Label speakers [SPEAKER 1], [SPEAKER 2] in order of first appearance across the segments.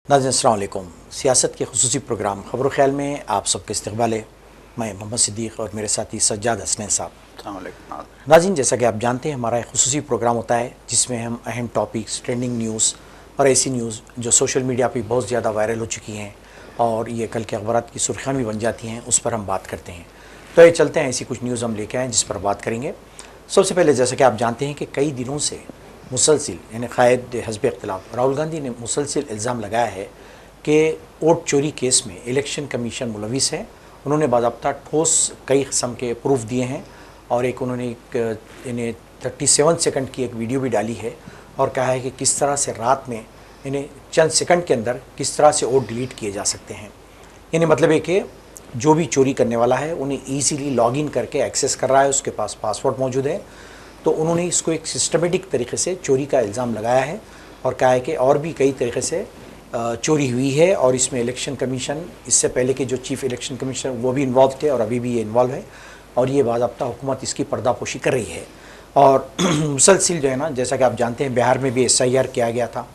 [SPEAKER 1] नाज़रीन अस्सलाम वालेकुम। सियासत के खुसूसी प्रोग्राम खबर ख्याल में आप सबके इस्तकबाल है। मैं मोहम्मद सिद्दीक़ और मेरे साथी सज्जाद हसनैन साहब। नाज़रीन, जैसा कि आप जानते हैं, हमारा एक खुसूसी प्रोग्राम होता है जिसमें हम अहम टॉपिक्स, ट्रेंडिंग न्यूज़ और ऐसी न्यूज़ जो सोशल मीडिया पर बहुत ज़्यादा वायरल हो चुकी हैं और ये कल के अखबारात की सुर्खियाँ भी बन जाती हैं, उस पर हम बात करते हैं। तो ये चलते हैं, ऐसी कुछ न्यूज़ हम लेके आए जिस पर बात करेंगे। सबसे पहले, जैसा कि आप जानते हैं कि कई दिनों से मुसलसिल यानी क़ायद हिज़्ब इख्तिलाफ राहुल गांधी ने मुसलसिल इल्ज़ाम लगाया है कि वोट चोरी केस में इलेक्शन कमीशन मुलविस है। उन्होंने बाज़ाब्ता ठोस कई किस्म के प्रूफ दिए हैं और एक उन्होंने इन्हें 37 सेकंड की एक वीडियो भी डाली है और कहा है कि किस तरह से रात में इन्हें चंद सेकंड के अंदर किस तरह से वोट डिलीट किए जा सकते हैं। यानी मतलब है कि जो भी चोरी करने वाला है उन्हें ईज़िली लॉगिन करके एक्सेस कर रहा है, उसके पास पासवर्ड मौजूद है। तो उन्होंने इसको एक सिस्टमेटिक तरीके से चोरी का इल्ज़ाम लगाया है और कहा है कि और भी कई तरीके से चोरी हुई है और इसमें इलेक्शन कमीशन, इससे पहले के जो चीफ़ इलेक्शन कमीशन वो भी इन्वॉल्व थे और अभी भी ये इन्वॉल्व है और ये बाज़ाब्ता हुकूमत इसकी पर्दापोशी कर रही है। और मुसलसिल जो है ना, जैसा कि आप जानते हैं, बिहार में भी SIR किया गया था।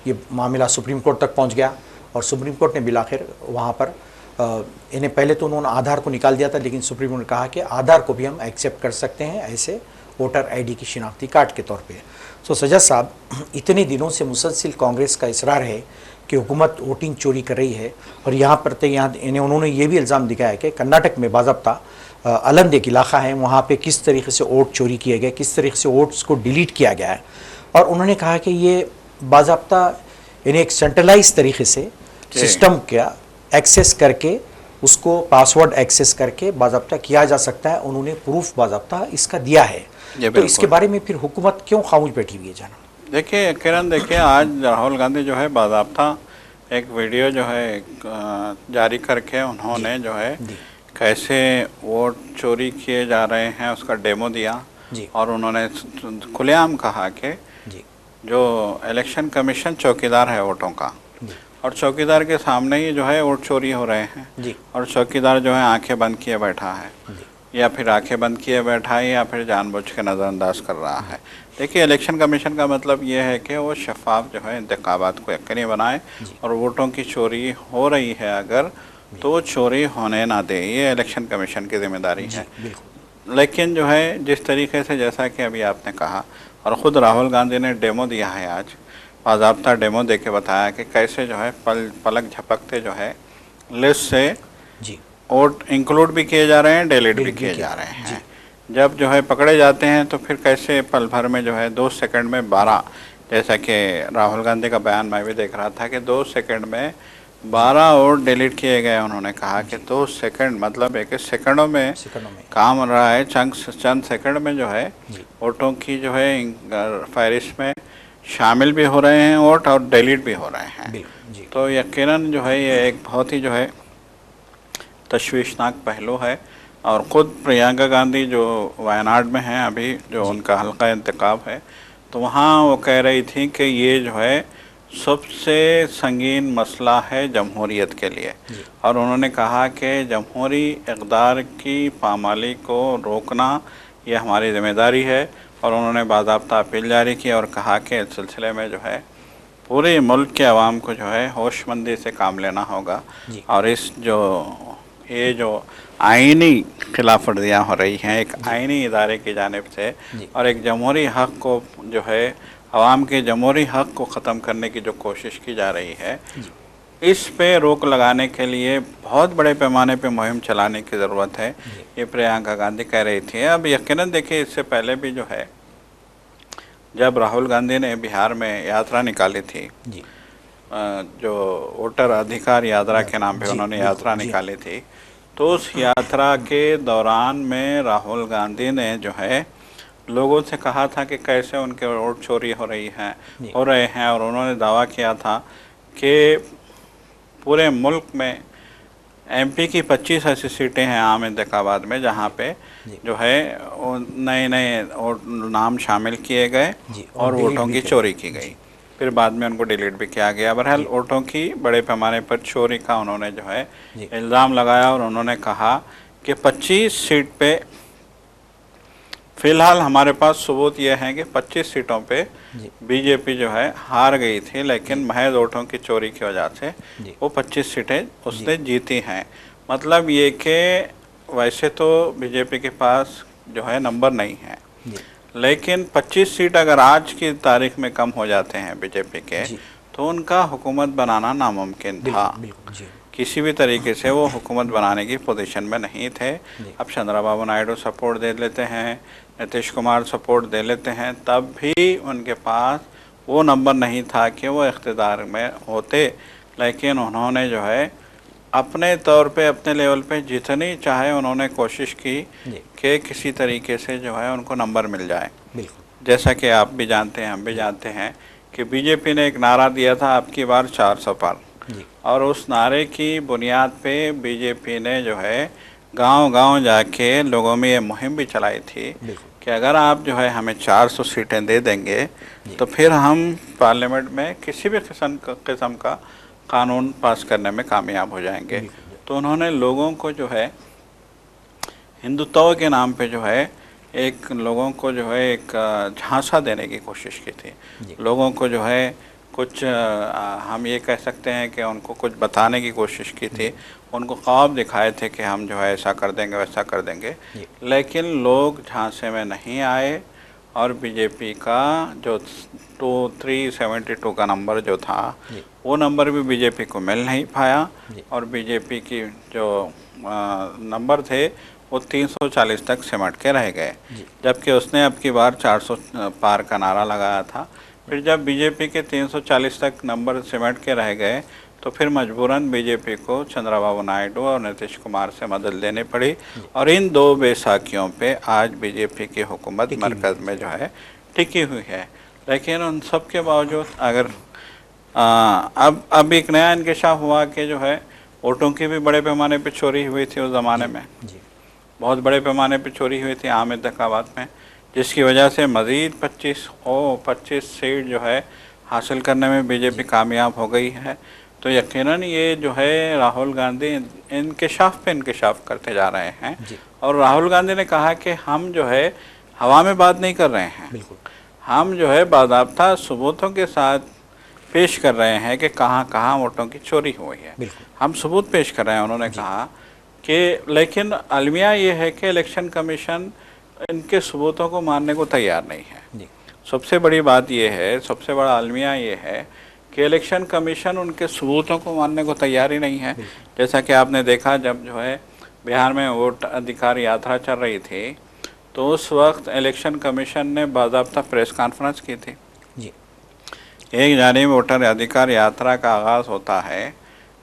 [SPEAKER 1] ये मामला सुप्रीम कोर्ट तक पहुँच गया और सुप्रीम कोर्ट ने बिलाखिर वहाँ पर इन्हें पहले तो उन्होंने आधार को निकाल दिया था, लेकिन सुप्रीम कोर्ट ने कहा कि आधार को भी हम एक्सेप्ट कर सकते हैं ऐसे वोटर ID की शिनाख्ती कार्ड के तौर पे। सो सज्जाद साहब, इतने दिनों से मुसलसिल कांग्रेस का इसरार है कि हुकूमत वोटिंग चोरी कर रही है और यहाँ पर तो उन्होंने ये भी इल्ज़ाम दिखाया कि कर्नाटक में बाज़ाब्ता अलंद एक इलाका है, वहाँ पे किस तरीके से वोट चोरी किए गए, किस तरीके से वोट्स को डिलीट किया गया है। और उन्होंने कहा कि ये बाज़ाब्ता इन्हें एक सेंट्रलाइज तरीके से सिस्टम का एक्सेस करके उसको पासवर्ड एक्सेस करके बाज़ाब्ता किया जा सकता है। उन्होंने प्रूफ बाज़ाब्ता इसका दिया है। तो इसके बारे में फिर हुकूमत क्यों खामोश बैठी हुई है जाना?
[SPEAKER 2] देखिए किरण, देखिए आज राहुल गांधी जो है बाज़ाब्ता एक वीडियो जो है जारी करके उन्होंने जो है कैसे वोट चोरी किए जा रहे हैं उसका डेमो दिया और उन्होंने खुलेआम कहा कि जो इलेक्शन कमीशन चौकीदार है वोटों का और चौकीदार के सामने ही जो है वोट चोरी हो रहे हैं और चौकीदार जो है आंखें बंद किए बैठा है या फिर आंखें बंद किए बैठा है या फिर जानबूझ के नज़रअंदाज कर रहा है। देखिए, इलेक्शन कमीशन का मतलब ये है कि वो शफाफ जो है इंतखाबात को यकीनी बनाए और वोटों की चोरी हो रही है अगर तो चोरी होने ना दे, ये इलेक्शन कमीशन की जिम्मेदारी है। लेकिन जो है जिस तरीके से, जैसा कि अभी आपने कहा और ख़ुद राहुल गांधी ने डेमो दिया है, आज बाज़ाब्ता डेमो दे के बताया कि कैसे जो है पलक झपकते जो है लिस्ट से वोट इंक्लूड भी किए जा रहे हैं, डिलीट भी किए जा रहे हैं। जब जो है पकड़े जाते हैं तो फिर कैसे पल भर में जो है 2 सेकंड में 12, जैसा कि राहुल गांधी का बयान मैं भी देख रहा था कि 2 सेकंड में 12 वोट डिलीट किए गए। उन्होंने कहा कि 2 सेकंड मतलब एक सेकंडों में काम हो रहा है। चंद सेकंड में जो है वोटों की जो है फहरिस्त में शामिल भी हो रहे हैं वोट और डिलीट भी हो रहे हैं। तो यकीनन जो है ये एक बहुत ही जो है तशवीशनाक पहलू है। और ख़ुद प्रियंका गांधी जो वायनाड में हैं अभी, जो उनका हल्का इंतखाब है, तो वहाँ वो कह रही थी कि ये जो है सबसे संगीन मसला है जमहूरियत के लिए और उन्होंने कहा कि जमहूरी इक़दार की पामाली को रोकना ये हमारी ज़िम्मेदारी है। और उन्होंने बाज़ाब्ता अपील जारी की और कहा कि इस सिलसिले में जो है पूरे मुल्क के अवाम को जो है होशमंदी से काम लेना होगा और इस ये जो आईनी खिलाफ वर्जियाँ हो रही हैं एक आईनी इदारे की जानिब से और एक जमहूरी हक़ को जो है अवाम के जमहूरी हक़ को ख़त्म करने की जो कोशिश की जा रही है, इस पे रोक लगाने के लिए बहुत बड़े पैमाने पे मुहिम चलाने की ज़रूरत है, ये प्रियंका गांधी कह रही थी। अब यकीनन देखिए, इससे पहले भी जो है जब राहुल गांधी ने बिहार में यात्रा निकाली थी, जो वोटर अधिकार यात्रा के नाम पे उन्होंने यात्रा निकाली थी, तो उस यात्रा के दौरान में राहुल गांधी ने जो है लोगों से कहा था कि कैसे उनके वोट चोरी हो रहे हैं और उन्होंने दावा किया था कि पूरे मुल्क में MP की 25 ऐसी सीटें हैं आम इंतखाबात में जहाँ पे जो है नए नाम शामिल किए गए और वोटों की चोरी की गई। फिर बाद में उनको डिलीट भी किया गया। बहरहाल वोटों की बड़े पैमाने पर चोरी का उन्होंने जो है इल्ज़ाम लगाया और उन्होंने कहा कि 25 सीट पे फिलहाल हमारे पास सबूत ये है कि 25 सीटों पे बीजेपी जो है हार गई थी, लेकिन महज वोटों की चोरी की वजह से वो 25 सीटें उसने जीती हैं। मतलब ये कि वैसे तो बीजेपी के पास जो है नंबर नहीं है, लेकिन 25 सीट अगर आज की तारीख में कम हो जाते हैं बीजेपी के तो उनका हुकूमत बनाना नामुमकिन था। किसी भी तरीके से वो हुकूमत बनाने की पोजीशन में नहीं थे। अब चंद्रबाबू नायडू सपोर्ट दे लेते हैं, नीतीश कुमार सपोर्ट दे लेते हैं, तब भी उनके पास वो नंबर नहीं था कि वो इख्तिदार में होते। लेकिन उन्होंने जो है अपने तौर पे अपने लेवल पे जितनी चाहे उन्होंने कोशिश की कि किसी तरीके से जो है उनको नंबर मिल जाए। जैसा कि आप भी जानते हैं, हम भी जानते हैं कि बीजेपी ने एक नारा दिया था आपकी बार 400 पार, और उस नारे की बुनियाद पे बीजेपी ने जो है गांव-गांव जाके लोगों में ये मुहिम भी चलाई थी कि अगर आप जो है हमें 400 सीटें दे देंगे तो फिर हम पार्लियामेंट में किसी भी किस्म का कानून पास करने में कामयाब हो जाएंगे। तो उन्होंने लोगों को जो है हिंदुत्व के नाम पे जो है एक लोगों को जो है एक झांसा देने की कोशिश की थी। लोगों को जो है कुछ हम ये कह सकते हैं कि उनको कुछ बताने की कोशिश की थी, उनको ख्वाब दिखाए थे कि हम जो है ऐसा कर देंगे वैसा कर देंगे, लेकिन लोग झांसे में नहीं आए और बीजेपी का जो 372 का नंबर जो था वो नंबर भी बीजेपी को मिल नहीं पाया और बीजेपी की जो नंबर थे वो 340 तक सिमट के रह गए, जबकि उसने अब की बार 400 पार का नारा लगाया था। फिर जब बीजेपी के 340 तक नंबर सिमट के रह गए तो फिर मजबूरन बीजेपी को चंद्रबाबू नायडू और नीतीश कुमार से मदद लेनी पड़ी और इन दो बेसाखियों पे आज बीजेपी की हुकूमत मरकज़ में जो है टिकी हुई है। लेकिन उन सब के बावजूद अगर अब एक नया इंकशाफ हुआ कि जो है वोटों की भी बड़े पैमाने पे चोरी हुई थी उस ज़माने में, बहुत बड़े पैमाने पे चोरी हुई थी आम इंतखाबात में, जिसकी वजह से मज़ीद 25 सीट जो है हासिल करने में बीजेपी कामयाब हो गई है। तो यकीनन ये जो है राहुल गांधी इंकशाफ पे इंकशाफ करते जा रहे हैं और राहुल गांधी ने कहा कि हम जो है हवा में बात नहीं कर रहे हैं, हम जो है बाज़ाब्ता सबूतों के साथ पेश कर रहे हैं कि कहाँ कहाँ वोटों की चोरी हुई है, हम सबूत पेश कर रहे हैं। उन्होंने कहा कि लेकिन अलमिया ये है कि इलेक्शन कमीशन इनके सबूतों को मानने को तैयार नहीं है। सबसे बड़ी बात ये है, सबसे बड़ा अलमिया ये है कि इलेक्शन कमीशन उनके सबूतों को मानने को तैयार ही नहीं है। जैसा कि आपने देखा जब जो है बिहार में वोट अधिकार यात्रा चल रही थी तो उस वक्त इलेक्शन कमीशन ने बाज़ाब्ता प्रेस कॉन्फ्रेंस की थी। एक जानिब वोटर अधिकार यात्रा का आगाज़ होता है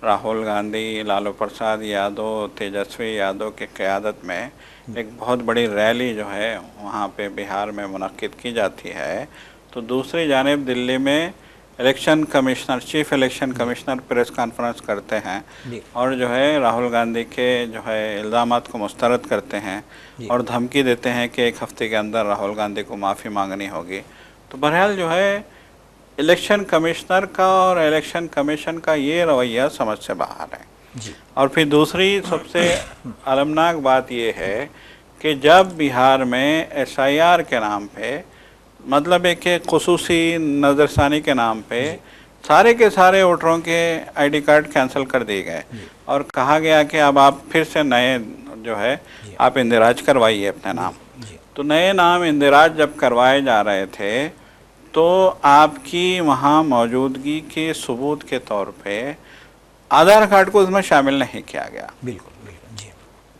[SPEAKER 2] राहुल गांधी, लालू प्रसाद यादव, तेजस्वी यादव की क़यादत में एक बहुत बड़ी रैली जो है वहाँ पे बिहार में मुनक्किद की जाती है, तो दूसरी जानिब दिल्ली में election commissioner, chief election commissioner press conference करते हैं और जो है राहुल गांधी के जो है इल्ज़ामात को मुस्तरद करते हैं और धमकी देते हैं कि एक हफ़्ते के अंदर राहुल गांधी को माफ़ी मांगनी होगी। तो बहरहाल जो है इलेक्शन कमिश्नर का और इलेक्शन कमीशन का ये रवैया समझ से बाहर है। और फिर दूसरी सबसे अलमनाक बात ये है कि जब बिहार में SIR के नाम पे, मतलब एक खुसूसी नज़रसानी के नाम पे सारे के सारे वोटरों के ID कार्ड कैंसिल कर दिए गए और कहा गया कि अब आप फिर से नए जो है आप इंदिराज करवाइए अपने नाम। तो नए नाम इंदिराज जब करवाए जा रहे थे तो आपकी वहाँ मौजूदगी के सबूत के तौर पे आधार कार्ड को उसमें शामिल नहीं किया गया।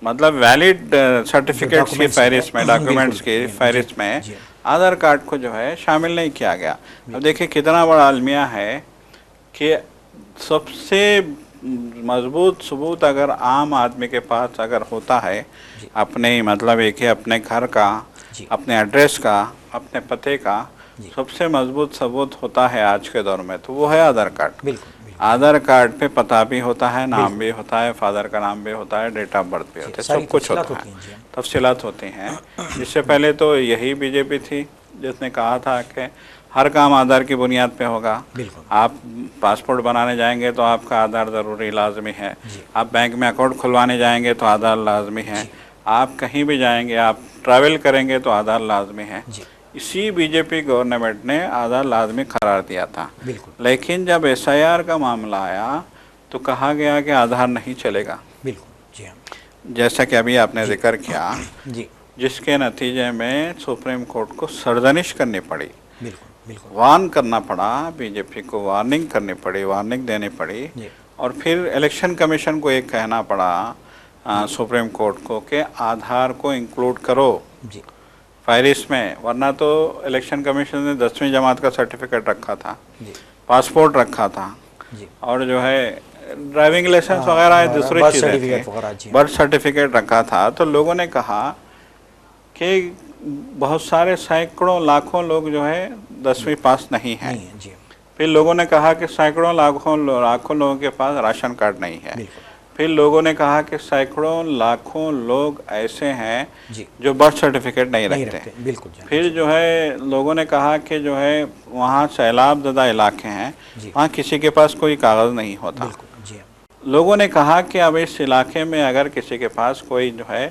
[SPEAKER 2] मतलब वैलिड सर्टिफिकेट्स की फहरिस्त में, डॉक्यूमेंट्स की फहरिस्त में आधार कार्ड को जो है शामिल नहीं किया गया। अब देखिए कितना बड़ा अलमिया है कि सबसे मजबूत सबूत अगर आम आदमी के पास अगर होता है अपने, मतलब एक है अपने घर का, अपने एड्रेस का, अपने पते का, सबसे मजबूत सबूत होता है आज के दौर में तो वो है आधार कार्ड। आधार कार्ड पे पता भी होता है, नाम भी होता है, फादर का नाम भी होता है, डेट ऑफ बर्थ भी होता है, सब कुछ होता है, तफसीलात होती हैं। इससे पहले तो यही बीजेपी थी जिसने कहा था कि हर काम आधार की बुनियाद पे होगा।
[SPEAKER 1] बिल्कुल।
[SPEAKER 2] आप पासपोर्ट बनाने जाएंगे तो आपका आधार ज़रूरी लाजमी है। आप बैंक में अकाउंट खुलवाने जाएंगे तो आधार लाजमी है। आप कहीं भी जाएंगे, आप ट्रैवल करेंगे तो आधार लाजमी है। इसी बीजेपी गवर्नमेंट ने आधार लाजमी करार दिया था।
[SPEAKER 1] बिल्कुल।
[SPEAKER 2] लेकिन जब एसआईआर का मामला आया तो कहा गया कि आधार नहीं चलेगा।
[SPEAKER 1] बिल्कुल। जी हाँ।
[SPEAKER 2] जैसा कि अभी आपने जिक्र किया,
[SPEAKER 1] जी।
[SPEAKER 2] जिसके नतीजे में सुप्रीम कोर्ट को सरजनिश करनी पड़ी,
[SPEAKER 1] बिल्कुल बिल्कुल।
[SPEAKER 2] वार्न करना पड़ा, बीजेपी को वार्निंग करनी पड़ी, वार्निंग देनी पड़ी।
[SPEAKER 1] जी।
[SPEAKER 2] और फिर इलेक्शन कमीशन को एक कहना पड़ा सुप्रीम कोर्ट को कि आधार को इंक्लूड करो
[SPEAKER 1] जी।
[SPEAKER 2] फायरिस में, वरना तो इलेक्शन कमीशन ने 10वीं जमात का सर्टिफिकेट रखा था,
[SPEAKER 1] जी।
[SPEAKER 2] पासपोर्ट रखा था,
[SPEAKER 1] जी।
[SPEAKER 2] और जो है ड्राइविंग लाइसेंस वगैरह दूसरी
[SPEAKER 1] बर्थ
[SPEAKER 2] चीज़ें
[SPEAKER 1] सर्टिफिकेट
[SPEAKER 2] थी,
[SPEAKER 1] वगैरह। जी।
[SPEAKER 2] बर्थ सर्टिफिकेट रखा था। तो लोगों ने कहा कि बहुत सारे सैकड़ों लाखों लोग जो है 10वीं पास नहीं हैं।
[SPEAKER 1] नहीं है। जी।
[SPEAKER 2] फिर लोगों ने कहा कि सैकड़ों लाखों लोगों के पास राशन कार्ड नहीं है।
[SPEAKER 1] बिल्कुल।
[SPEAKER 2] फिर लोगों ने कहा कि सैकड़ों लाखों लोग ऐसे हैं
[SPEAKER 1] जी।
[SPEAKER 2] जो बर्थ सर्टिफिकेट नहीं
[SPEAKER 1] नहीं
[SPEAKER 2] रखते।
[SPEAKER 1] रखते। बिल्कुल। जी।
[SPEAKER 2] फिर जो है लोगों ने कहा कि जो है वहाँ सैलाब ज़दा इलाके हैं,
[SPEAKER 1] जी।
[SPEAKER 2] वहाँ किसी के पास कोई कागज़ नहीं होता।
[SPEAKER 1] बिल्कुल। जी।
[SPEAKER 2] लोगों ने कहा कि अब इस इलाके में अगर किसी के पास कोई जो है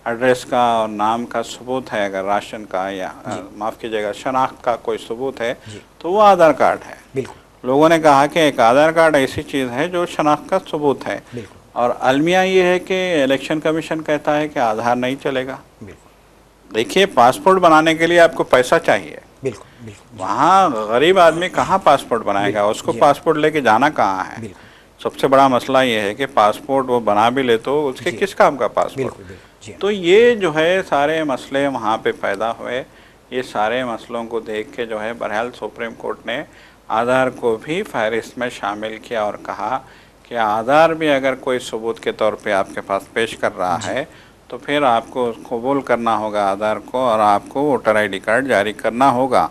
[SPEAKER 2] एड्रेस का और नाम का सबूत है, अगर राशन का या माफ़ कीजिएगा शनाख्त का कोई सबूत है, तो वो आधार कार्ड है।
[SPEAKER 1] बिल्कुल।
[SPEAKER 2] लोगों ने कहा कि एक आधार कार्ड ऐसी चीज़ है जो शनाख्त का सबूत है।
[SPEAKER 1] बिल्कुल।
[SPEAKER 2] और अलमिया ये है कि इलेक्शन कमीशन कहता है कि आधार नहीं चलेगा।
[SPEAKER 1] बिल्कुल।
[SPEAKER 2] देखिए, पासपोर्ट बनाने के लिए आपको पैसा चाहिए।
[SPEAKER 1] बिल्कुल। बिल्कुल।
[SPEAKER 2] वहाँ गरीब आदमी कहाँ पासपोर्ट बनाएगा, उसको पासपोर्ट लेके जाना कहाँ है।
[SPEAKER 1] बिल्कुल।
[SPEAKER 2] सबसे बड़ा मसला ये है कि पासपोर्ट वो बना भी ले तो उसके किस काम का पासपोर्ट।
[SPEAKER 1] बिल्कुल। बिल्कुल। जी।
[SPEAKER 2] तो ये जो है सारे मसले वहाँ पे पैदा हुए। ये सारे मसलों को देख के जो है बहरहाल सुप्रीम कोर्ट ने आधार को भी फहरिस्त में शामिल किया और कहा कि आधार भी अगर कोई सबूत के तौर पे आपके पास पेश कर रहा है तो फिर आपको कबूल करना होगा आधार को, और आपको वोटर आईडी कार्ड जारी करना होगा।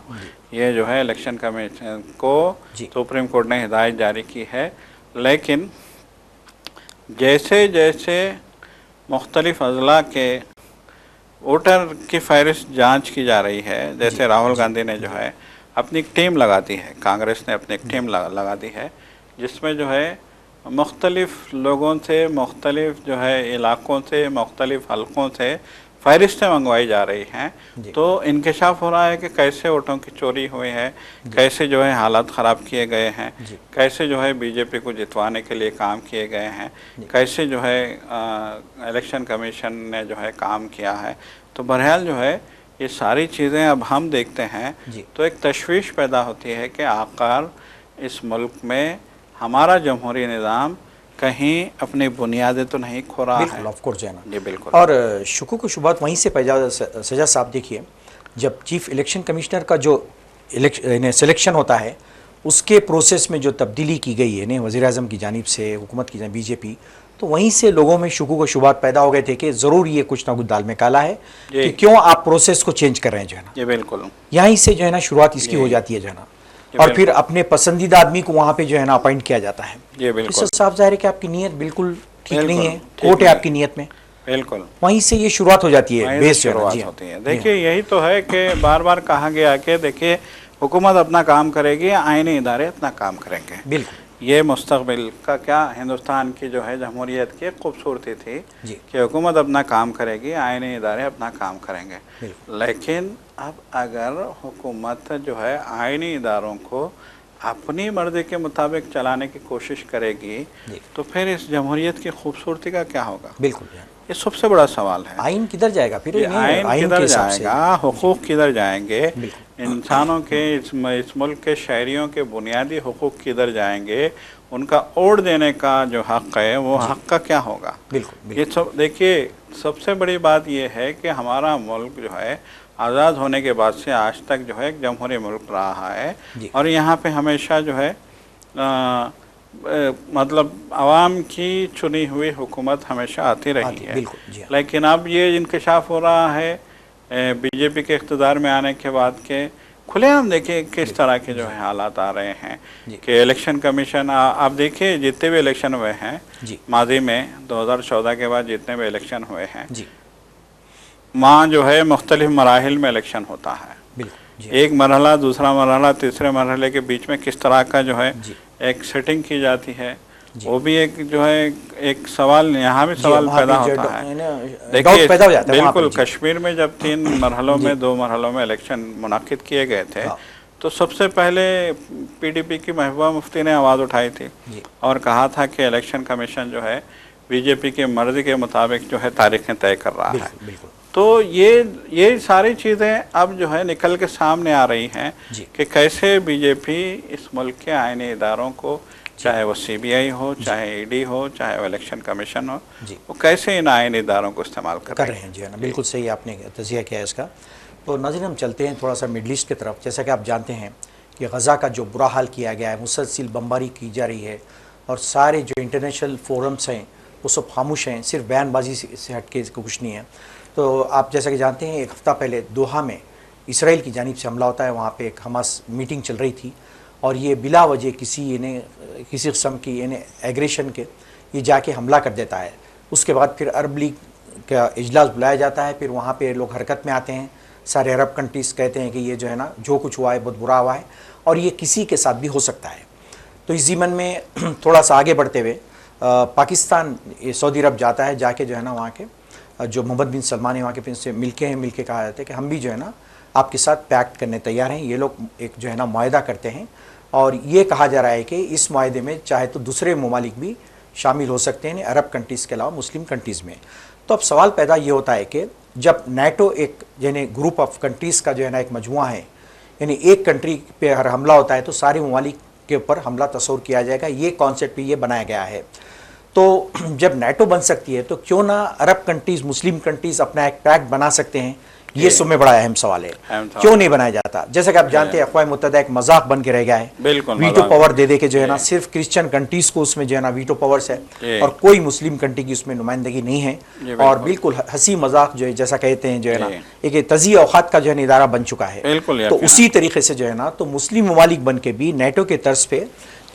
[SPEAKER 2] ये जो है इलेक्शन कमीशन को सुप्रीम कोर्ट ने हिदायत जारी की है। लेकिन जैसे जैसे मुख्तलिफ अजला के वोटर की फहरिस्त जांच की जा रही है, जैसे राहुल गांधी ने जो है अपनी एक टीम लगा दी है, कांग्रेस ने अपनी एक टीम लगा दी है, जिसमें जो है मुख्तलिफ लोगों से, मुख्तलिफ जो है इलाकों से, मुख्तलिफ हलकों से फहरिस्तें मंगवाई जा रही हैं। तो इंकशाफ हो रहा है कि कैसे वोटों की चोरी हुई है, कैसे जो है हालात ख़राब किए गए हैं, कैसे जो है बीजेपी को जितवाने के लिए काम किए गए हैं, कैसे जो है इलेक्शन कमीशन ने जो है काम किया है। तो बहरहाल जो है ये सारी चीज़ें अब हम देखते हैं तो एक तशवीश पैदा होती है कि आखिर इस मुल्क में हमारा जमहूरी निज़ाम कहीं अपनी बुनियादें तो नहीं खो रहा है।
[SPEAKER 1] ऑफ कोर्स जाना।
[SPEAKER 2] जी बिल्कुल।
[SPEAKER 1] और शुकूक व शुबात वहीं से पैदा सजा साहब, देखिए जब चीफ इलेक्शन कमिश्नर का जो सिलेक्शन होता है उसके प्रोसेस में जो तब्दीली की गई है वज़ीर-ए-आज़म की जानिब से, हुकूमत की जानिब बीजेपी, तो वहीं से लोगों में शुकूक व शुबात पैदा हो गए थे कि ज़रूर ये कुछ ना कुछ दाल में काला है कि क्यों आप प्रोसेस को चेंज कर रहे हैं जो है ना।
[SPEAKER 2] जी बिल्कुल।
[SPEAKER 1] यहीं से जो है ना शुरुआत इसकी हो जाती है जो है ना, और फिर अपने पसंदीदा आदमी को वहाँ पे जो है ना अपॉइंट किया जाता है।
[SPEAKER 2] जी बिल्कुल।
[SPEAKER 1] साफ जाहिर है कि आपकी नीयत बिल्कुल ठीक नहीं है, खोट है आपकी नीयत में।
[SPEAKER 2] बिल्कुल।
[SPEAKER 1] वहीं से ये शुरुआत हो जाती है, बेस
[SPEAKER 2] शुरुआत होती है। देखिए यही तो है कि बार बार कहा गया कि देखिए हुकूमत अपना काम करेगी, आईनी इदारे अपना काम करेंगे।
[SPEAKER 1] बिल्कुल।
[SPEAKER 2] ये मुस्तकबिल का क्या हिंदुस्तान की जो है जमहूरियत की खूबसूरती थी कि हुकूमत अपना काम करेगी, आईनी इदारे अपना काम करेंगे। लेकिन अब अगर हुकूमत जो है आईनी इदारों को अपनी मर्जी के मुताबिक चलाने की कोशिश करेगी तो फिर इस जमहूरियत की खूबसूरती का क्या होगा?
[SPEAKER 1] बिल्कुल,
[SPEAKER 2] ये सबसे बड़ा सवाल है।
[SPEAKER 1] आइन किधर जाएगा फिर?
[SPEAKER 2] आइन किधर जाएगा, हुकूक किधर जाएंगे, इंसानों के इस मुल्क के शहरियों के बुनियादी हुकूक किधर जाएंगे, उनका वोट देने का जो हक़ है वो हक़ का क्या होगा?
[SPEAKER 1] बिल्कुल।
[SPEAKER 2] ये सब देखिए, सबसे बड़ी बात ये है कि हमारा मुल्क जो है आज़ाद होने के बाद से आज तक जो है एक जमहूरी मुल्क रहा है, और यहाँ पे हमेशा जो है मतलब आवाम की चुनी हुई हुकूमत हमेशा आती रही है। लेकिन अब ये इंकशाफ हो रहा है बीजेपी के इक़्तिदार में आने के बाद के खुलेआम देखिए किस तरह के जो है हालात आ रहे हैं कि इलेक्शन कमीशन, आप देखिए जितने भी इलेक्शन हुए हैं माजी में 2014 के बाद जितने भी इलेक्शन हुए हैं, वहाँ जो है मुख्तलिफ मराहिल में इलेक्शन होता है। एक मरहला, दूसरा मरहला, तीसरे मरहले के बीच में किस तरह का जो है एक सेटिंग की जाती है, वो भी एक जो है एक सवाल, यहाँ भी सवाल पैदा होता है। देखिए बिल्कुल, कश्मीर में जब 3 मरहलों में 2 मरहलों में इलेक्शन मुनाकिद किए गए थे, तो सबसे पहले पीडीपी की महबूबा मुफ्ती ने आवाज़ उठाई थी और कहा था कि इलेक्शन कमीशन जो है बीजेपी के मर्जी के मुताबिक जो है तारीखें तय कर रहा है। तो ये सारी चीज़ें अब जो है निकल के सामने आ रही हैं कि कैसे बीजेपी इस मुल्क के आईनी इदारों को, चाहे वो सीबीआई हो, चाहे ईडी हो, चाहे वो इलेक्शन कमीशन हो, वो कैसे इन आईनी इदारों को इस्तेमाल कर रहे हैं।
[SPEAKER 1] जी है ना, बिल्कुल सही आपने तज़किया किया इसका। तो नाज़रीन, हम चलते हैं थोड़ा सा मिडल ईस्ट की तरफ। जैसा कि आप जानते हैं कि गज़ा का जो बुरा हाल किया गया है, मुसलसल बमबारी की जा रही है और सारे जो इंटरनेशनल फोरम्स हैं वो सब खामोश हैं, सिर्फ बयानबाजी से हट के कुछ नहीं है। तो आप जैसा कि जानते हैं, एक हफ़्ता पहले दोहा में इसराइल की जानिब से हमला होता है। वहाँ पे एक हमास मीटिंग चल रही थी और ये बिला वजह किसी किस्म की एग्रेशन के ये जाके हमला कर देता है। उसके बाद फिर अरब लीग का इजलास बुलाया जाता है, फिर वहाँ पे लोग हरकत में आते हैं। सारे अरब कंट्रीज़ कहते हैं कि ये जो है ना, जो कुछ हुआ है बहुत बुरा हुआ है और ये किसी के साथ भी हो सकता है। तो इस ज़ीमन में थोड़ा सा आगे बढ़ते हुए पाकिस्तान सऊदी अरब जाता है, जाके जो है ना वहाँ के जो मोहम्मद बिन सलमान है वहाँ के फिर से मिल के कहा जाता है कि हम भी जो है ना आपके साथ पैक्ट करने तैयार हैं। ये लोग एक जो है ना मुआहदा करते हैं और ये कहा जा रहा है कि इस मुआहदे में चाहे तो दूसरे ममालिक भी शामिल हो सकते हैं, अरब कंट्रीज़ के अलावा मुस्लिम कंट्रीज़ में। तो अब सवाल पैदा ये होता है कि जब नाटो एक यानी ग्रुप ऑफ कंट्रीज़ का जो है ना एक मजमुआ है, यानी एक कंट्री पे अगर हमला होता है तो सारे ममालिक के ऊपर हमला तस्वुर किया जाएगा, ये कॉन्सेप्ट भी ये बनाया गया है। तो जब नाटो बन सकती है तो क्यों ना अरब कंट्रीज़, मुस्लिम कंट्रीज़ अपना एक पैक्ट बना सकते हैं। ये सब में बड़ा अहम सवाल है, क्यों नहीं बनाया जाता। जैसा कि आप जानते हैं अक़वाम मुत्तहिदा एक मजाक बन के रह गया है, वीटो पावर दे के जो है ना सिर्फ क्रिश्चियन कंट्रीज़ को उसमें जो है ना वीटो पावर्स है और कोई मुस्लिम कंट्री की उसमें नुमाइंदगी नहीं है। और बिल्कुल हंसी मजाक जो है, जैसा कहते हैं जो है ना, एक तज़िया औक़ात का जो है इदारा बन चुका है। तो उसी तरीके से जो है ना, तो मुस्लिम ममालिक बन के भी नाटो के तर्ज पे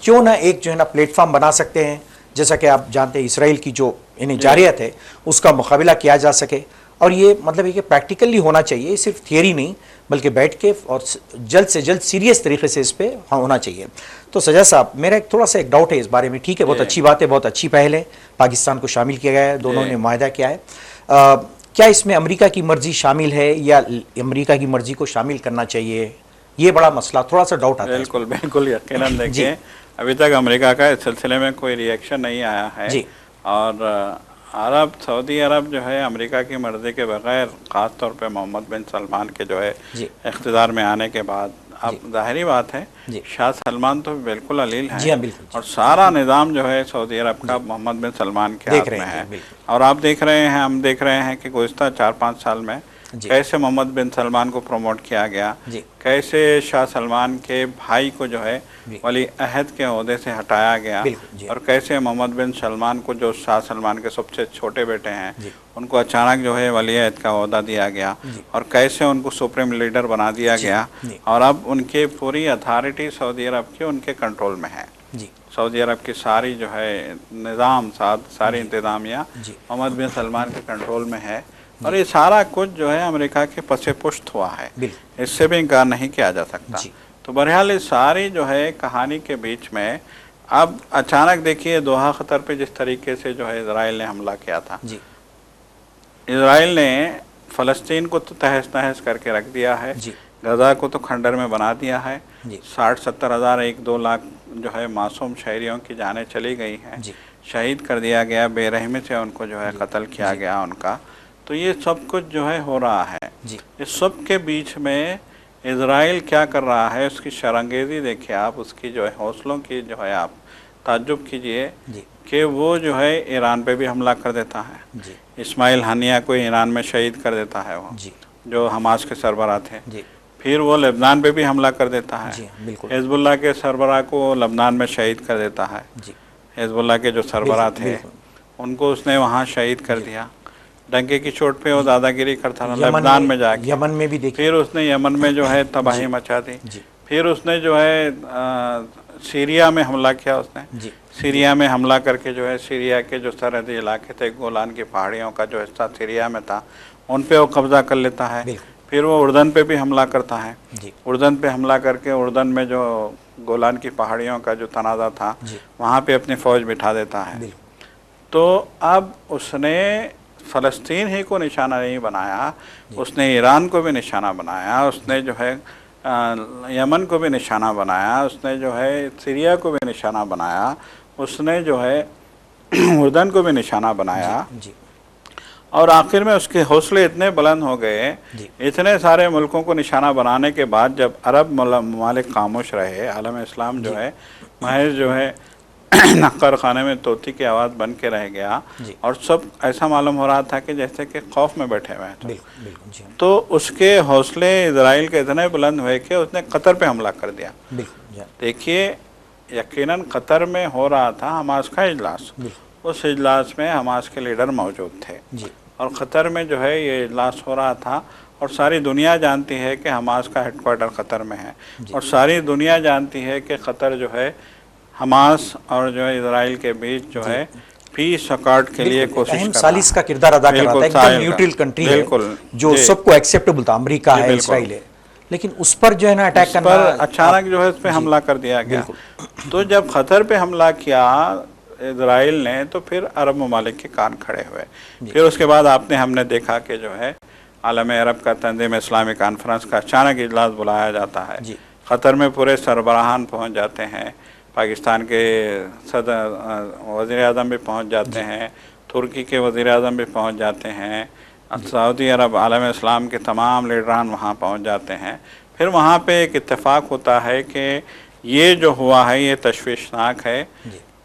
[SPEAKER 1] क्यों ना एक जो है ना प्लेटफॉर्म बना सकते हैं। जैसा कि आप जानते हैं इसराइल की जो जारियत है उसका मुकाबला किया जा सके। और ये मतलब ये कि प्रैक्टिकली होना चाहिए, सिर्फ थियरी नहीं बल्कि बैठ के और जल्द से जल्द सीरियस तरीके से इस पर होना चाहिए। तो सजा साहब, मेरा एक थोड़ा सा एक डाउट है इस बारे में। ठीक है, बहुत अच्छी बात है, बहुत अच्छी पहल है, पाकिस्तान को शामिल किया गया है, दोनों ने मुआहदा किया है। क्या इसमें अमेरिका की मर्जी शामिल है या अमेरिका की मर्जी को शामिल करना चाहिए? ये बड़ा मसला, थोड़ा सा डाउट आता है।
[SPEAKER 2] बिल्कुल बिल्कुल, यकीनन देखिए अभी तक अमेरिका का इस सिलसिले में कोई रिएक्शन नहीं आया है। और अरब, सऊदी अरब जो है अमेरिका की मर्ज़ी के बगैर, ख़ास तौर पे मोहम्मद बिन सलमान के जो है इक़्तिदार में आने के बाद, अब ज़ाहिरी बात है शाह सलमान तो बिल्कुल अलील हैं और सारा निज़ाम जो है सऊदी अरब का मोहम्मद बिन सलमान के हाथ में है। और आप देख रहे हैं, हम देख रहे हैं कि गुज़िश्ता 4-5 साल में कैसे मोहम्मद बिन सलमान को प्रमोट किया गया, कैसे शाह सलमान के भाई को जो है वली अहद के ओहदे से हटाया गया और कैसे मोहम्मद बिन सलमान को, जो शाह सलमान के सबसे छोटे बेटे हैं, उनको अचानक जो है वली अहद का ओहदा दिया गया और कैसे उनको सुप्रीम लीडर बना दिया गया। और अब उनकी पूरी अथॉरिटी सऊदी अरब की उनके कंट्रोल में है। सऊदी अरब की सारी जो है निज़ाम, सारी इंतज़ामिया मोहम्मद बिन सलमान के कंट्रोल में है और ये सारा कुछ जो है अमेरिका के पसे पुष्ट हुआ है, इससे भी इनकार नहीं किया जा सकता। तो बहरहाल इस सारी जो है कहानी के बीच में अब अचानक देखिए दोहा ख़तर पे जिस तरीके से जो है इजराइल ने हमला किया था, इजराइल ने फ़लस्तीन को तो तहस नहस करके रख दिया है, गज़ा को तो खंडर में बना दिया है, 60-70 हज़ार 1-2 लाख जो है मासूम शहरियों की जानें चली गई हैं, शहीद कर दिया गया, बेरहमी से उनको जो है कत्ल किया गया उनका। तो ये सब कुछ जो है हो रहा है। इस सब के बीच में इजराइल क्या कर रहा है, उसकी शरंगेज़ी देखिए आप, उसकी जो है हौसलों की जो है आप ताज्जुब कीजिए कि वो जो है ईरान पे भी हमला कर देता है, इस्माइल हानिया को ईरान में शहीद कर देता है, वो जो हमास के सरबराह थे। फिर वो लेबनान पे भी हमला कर देता है, हिजबुल्लाह के सरबराह को लेबनान में शहीद कर देता है। हिजबुल्लाह के जो सरबराह थे उनको उसने वहाँ शहीद कर दिया, डंके की चोट पे वो दादागिरी करता रहा लेबनान में जाके। यमन में भी देखिए, फिर उसने यमन में जो है तबाही मचा दी। फिर उसने जो है सीरिया में हमला किया, उसने सीरिया में हमला करके जो है सीरिया के जो सरहदी इलाके थे, गोलान की पहाड़ियों का जो हिस्सा सीरिया में था, उन पे वो कब्ज़ा कर लेता है। फिर वो उर्दन पे भी हमला करता है।
[SPEAKER 1] जी
[SPEAKER 2] उर्दन पे हमला करके उर्दन में जो गोलान की पहाड़ियों का जो तनाज़ा था
[SPEAKER 1] जी
[SPEAKER 2] वहाँ पे अपनी फ़ौज बिठा देता है।
[SPEAKER 1] बिल्कुल
[SPEAKER 2] तो अब उसने फ़लस्तीन ही को निशाना नहीं बनाया, उसने ईरान को भी निशाना बनाया, उसने जो है यमन को भी निशाना बनाया, उसने जो है सीरिया को भी निशाना बनाया, उसने जो है उर्दन को भी निशाना बनाया।
[SPEAKER 1] जी
[SPEAKER 2] और आखिर में उसके हौसले इतने बुलंद हो गए,
[SPEAKER 1] जी
[SPEAKER 2] इतने सारे मुल्कों को निशाना बनाने के बाद जब अरब ममालिक खामोश रहे, आलम इस्लाम जो है महज जो है नक्कर खाने में तोती की आवाज़ बन के रह गया
[SPEAKER 1] जी।
[SPEAKER 2] और सब ऐसा मालूम हो रहा था कि जैसे कि खौफ में बैठे हुए हैं।
[SPEAKER 1] बिल्कुल बिल्कुल जी
[SPEAKER 2] तो उसके हौसले इजराइल के इतने बुलंद हुए कि उसने कतर पे हमला कर दिया।
[SPEAKER 1] बिल्कुल जी
[SPEAKER 2] देखिए, यकीनन कतर में हो रहा था हमास का इजलास,
[SPEAKER 1] बिल्कुल
[SPEAKER 2] उस इजलास में हमास के लीडर मौजूद थे
[SPEAKER 1] जी
[SPEAKER 2] और क़तर में जो है ये इजलास हो रहा था और सारी दुनिया जानती है कि हमास का हेडक्वार्टर क़तर में है और सारी दुनिया जानती है कि क़तर जो है हमास और जो है इजराइल के बीच जो है पीस अकॉर्ड के लिए कोशिश
[SPEAKER 1] अहम
[SPEAKER 2] कर रहा
[SPEAKER 1] सालिस
[SPEAKER 2] है।
[SPEAKER 1] का किरदार अदा कर रहा था,
[SPEAKER 2] बिल्कुल,
[SPEAKER 1] एकदम
[SPEAKER 2] साहिल का।
[SPEAKER 1] न्यूट्रल कंट्री है
[SPEAKER 2] बिल्कुल,
[SPEAKER 1] जो
[SPEAKER 2] जी।
[SPEAKER 1] सबको एक्सेप्टेबल था, अमेरिका
[SPEAKER 2] जी,
[SPEAKER 1] है,
[SPEAKER 2] बिल्कुल।
[SPEAKER 1] इसराइल है, लेकिन उस पर जो है ना अटैक
[SPEAKER 2] इस
[SPEAKER 1] करना
[SPEAKER 2] पर अचानक जो है इस पे हमला कर दिया गया। तो जब क़तर पे हमला किया इजराइल ने तो फिर अरब ममालिक के कान खड़े हुए। फिर उसके बाद हमने देखा कि जो है आलम अरब का तंजीम इस्लामी कॉन्फ्रेंस का अचानक इजलास बुलाया जाता है। क़तर में पूरे सरबराहान पहुंच जाते हैं, पाकिस्तान के सदर वज़ीर आज़म भी पहुंच जाते हैं, तुर्की के वज़ीर आज़म भी पहुंच जाते हैं, सऊदी अरब आलम इस्लाम के तमाम लीडरान वहाँ पहुँच जाते हैं। फिर वहाँ पे एक इत्तेफाक होता है कि ये जो हुआ है ये तशवीशनाक है,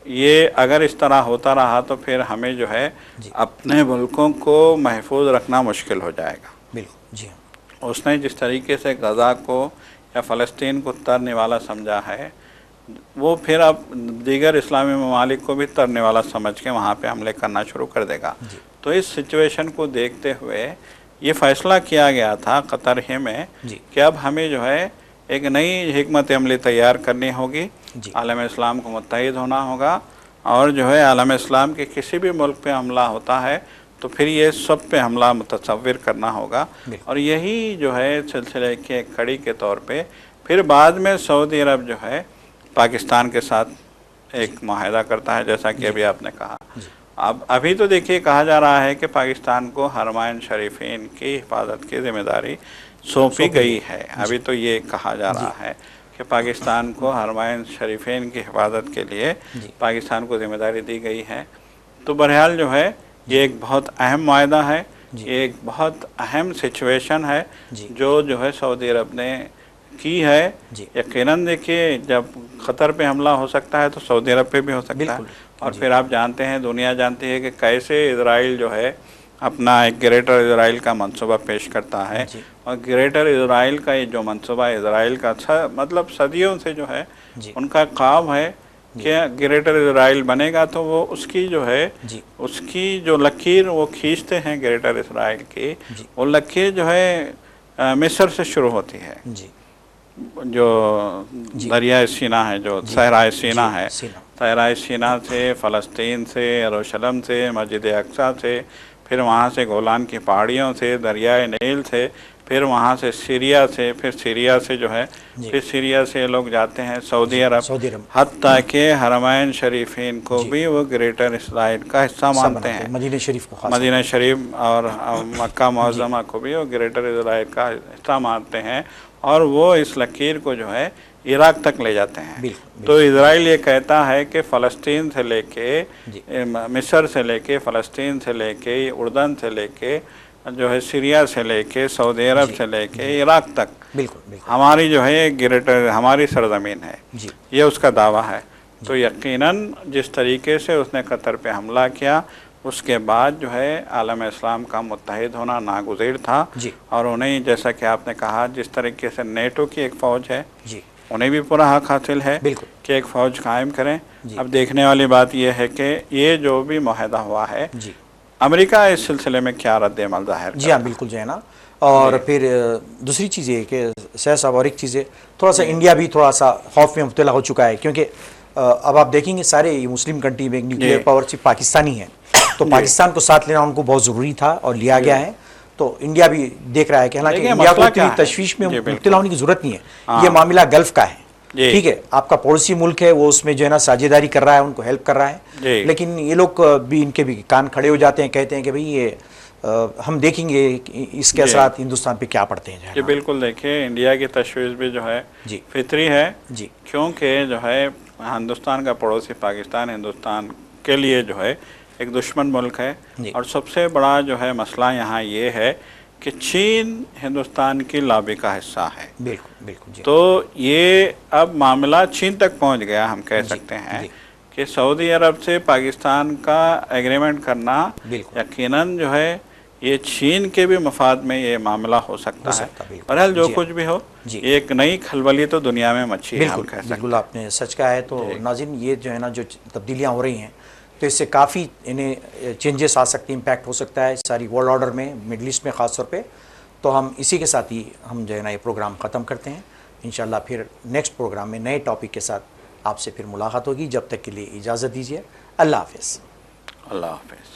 [SPEAKER 2] ये अगर इस तरह होता रहा तो फिर हमें जो है अपने मुल्कों को महफूज रखना मुश्किल हो जाएगा।
[SPEAKER 1] बिल्कुल जी हाँ।
[SPEAKER 2] उसने जिस तरीके से गज़ा को या फ़लस्तीन को तरने वाला समझा है, वो फिर अब दीगर इस्लामी ममालिक को भी तरने वाला समझ के वहाँ पे हमले करना शुरू कर देगा। तो इस सिचुएशन को देखते हुए ये फ़ैसला किया गया था क़तर ही में कि अब हमें जो है एक नई हिकमत अमली तैयार करनी होगी, आलम इस्लाम को मुत्तहिद होना होगा और जो है आलम इस्लाम के किसी भी मुल्क पे हमला होता है तो फिर ये सब पे हमला मुतसव्विर करना होगा। और यही जो है सिलसिले के कड़ी के तौर पे फिर बाद में सऊदी अरब जो है पाकिस्तान के साथ एक माहिदा करता है, जैसा कि अभी आपने कहा। अब अभी तो देखिए कहा जा रहा है कि पाकिस्तान को हरमाइन शरीफीन की हिफाजत की जिम्मेदारी सौंपी गई है। अभी तो ये कहा जा रहा है कि पाकिस्तान को हरमाइन शरीफीन की हिफाजत के लिए पाकिस्तान को जिम्मेदारी दी गई है। तो बहरहाल जो है ये एक बहुत अहम माहिदा है, ये एक बहुत अहम सिचुएशन है जो है सऊदी अरब ने की है। यकीनन देखिए, जब क़तर पे हमला हो सकता है तो सऊदी अरब पे भी हो सकता है। और फिर आप जानते हैं, दुनिया जानती है कि कैसे इजराइल जो है अपना एक ग्रेटर इजराइल का मंसूबा पेश करता है और ग्रेटर इजराइल का ये जो मंसूबा इजराइल का मतलब सदियों से जो है उनका ख्वाब है कि ग्रेटर इजराइल बनेगा तो वो उसकी जो है उसकी जो लकीर वो खींचते हैं ग्रेटर इजराइल की, वो लकीर जो है मिस्र से शुरू होती है, जो दरियाए सीना है, जो सहराए सीना है, सहराए सीना से, फ़लस्तीन से, यरूशलेम से, मस्जिद अक्सा से, फिर वहाँ से गोलान की पहाड़ियों से, दरियाए नील से, फिर वहाँ से सीरिया से, फिर सीरिया से जो है फिर सीरिया से लोग जाते हैं सऊदी अरब, हत्ता के हरमैन शरीफीन को भी वो ग्रेटर इस्राइल का हिस्सा मानते हैं,
[SPEAKER 1] मदीना शरीफ को,
[SPEAKER 2] मदीना शरीफ और मक्का मुअज़्ज़मा को भी वो ग्रेटर इस्राइल का हिस्सा मानते हैं और वो इस लकीर को जो है इराक़ तक ले जाते हैं। तो इजराइल ये कहता है कि फ़लस्तीन से लेके मिस्र से लेके फ़लस्तीन से लेके उर्दन से लेके जो है सीरिया से लेके सऊदी अरब से लेके इराक़ तक हमारी जो है ग्रेटर हमारी सरज़मीन है, ये उसका दावा है। तो यकीनन जिस तरीके से उसने क़तर पे हमला किया उसके बाद जो है आलम इस्लाम का मुत्तहिद होना नागुज़ीर था और उन्हें, जैसा कि आपने कहा, जिस तरीके से नेटो की एक फ़ौज है उन्हें भी पूरा हक हासिल है कि एक फ़ौज कायम करें। अब देखने वाली बात यह है कि ये जो भी मुआहदा हुआ है अमेरिका इस सिलसिले में क्या रद्द-ए-अमल ज़ाहिर
[SPEAKER 1] जी हाँ, बिल्कुल जो है ना। और फिर दूसरी चीज़ ये कि सैयद साहब और एक चीज़ है, थोड़ा सा इंडिया भी थोड़ा सा खौफ में मुब्तला हो चुका है, क्योंकि अब आप देखेंगे सारे मुस्लिम कंट्री में न्यूक्लियर पावर सिर्फ पाकिस्तानी है, तो पाकिस्तान को साथ लेना उनको बहुत ज़रूरी था और लिया गया है। तो इंडिया भी देख रहा है कि हालांकि
[SPEAKER 2] देखिए,
[SPEAKER 1] इंडिया को
[SPEAKER 2] मसला क्या
[SPEAKER 1] इतनी
[SPEAKER 2] है?
[SPEAKER 1] तशवीश में
[SPEAKER 2] जी, बिल्कुल।
[SPEAKER 1] मुब्तला होने की जरूरत नहीं है।
[SPEAKER 2] हाँ।
[SPEAKER 1] ये मामला गल्फ का है,
[SPEAKER 2] जी।
[SPEAKER 1] ठीक है, आपका पड़ोसी मुल्क है, वो उसमें जो है ना साझेदारी कर रहा है, उनको हेल्प कर रहा है,
[SPEAKER 2] जी।
[SPEAKER 1] लेकिन ये लोग भी, इनके भी कान खड़े हो जाते हैं, कहते हैं कि भाई ये हम देखेंगे कि इसके
[SPEAKER 2] जी।
[SPEAKER 1] असरात हिंदुस्तान पे क्या पड़ते हैं जो है
[SPEAKER 2] जी
[SPEAKER 1] ना।
[SPEAKER 2] बिल्कुल, देखिए इंडिया की तशवीश भी जो है
[SPEAKER 1] जी।
[SPEAKER 2] फितरी है,
[SPEAKER 1] जी।
[SPEAKER 2] क्योंकि जो है हिंदुस्तान का पड़ोसी पाकिस्तान हिंदुस्तान के लिए जो है एक दुश्मन मुल्क है।
[SPEAKER 1] जी।
[SPEAKER 2] और सबसे बड़ा जो है मसला यहाँ ये है कि चीन हिंदुस्तान की लॉबी का हिस्सा है।
[SPEAKER 1] बिल्कुल बिल्कुल जी।
[SPEAKER 2] तो ये अब मामला चीन तक पहुँच गया, हम कह
[SPEAKER 1] जी,
[SPEAKER 2] सकते हैं
[SPEAKER 1] जी।
[SPEAKER 2] कि सऊदी अरब से पाकिस्तान का एग्रीमेंट करना
[SPEAKER 1] बिल्कुल।
[SPEAKER 2] यकीनन जो है ये चीन के भी मफाद में ये मामला हो सकता है।
[SPEAKER 1] बिल्कुल।
[SPEAKER 2] बहरहाल जो
[SPEAKER 1] जी।
[SPEAKER 2] कुछ भी हो,
[SPEAKER 1] जी।
[SPEAKER 2] ये एक नई खलबली तो दुनिया में मची है, हम
[SPEAKER 1] बिल्कुल
[SPEAKER 2] कह सकते
[SPEAKER 1] बिल्कुल, आपने सच कहा है। तो नाज़रीन, ये जो है ना जो तब्दीलियाँ हो रही हैं, तो इससे काफ़ी इन्हें चेंजेस आ सकती, इम्पैक्ट हो सकता है सारी वर्ल्ड ऑर्डर में, मिडल ईस्ट में ख़ास तौर पे। तो हम इसी के साथ ही हम जो है ना ये प्रोग्राम ख़त्म करते हैं। इंशाल्लाह फिर नेक्स्ट प्रोग्राम में नए टॉपिक के साथ आपसे फिर मुलाकात होगी। जब तक के लिए इजाज़त दीजिए। अल्लाह हाफ़िज़।
[SPEAKER 2] अल्लाह हाफ़िज़।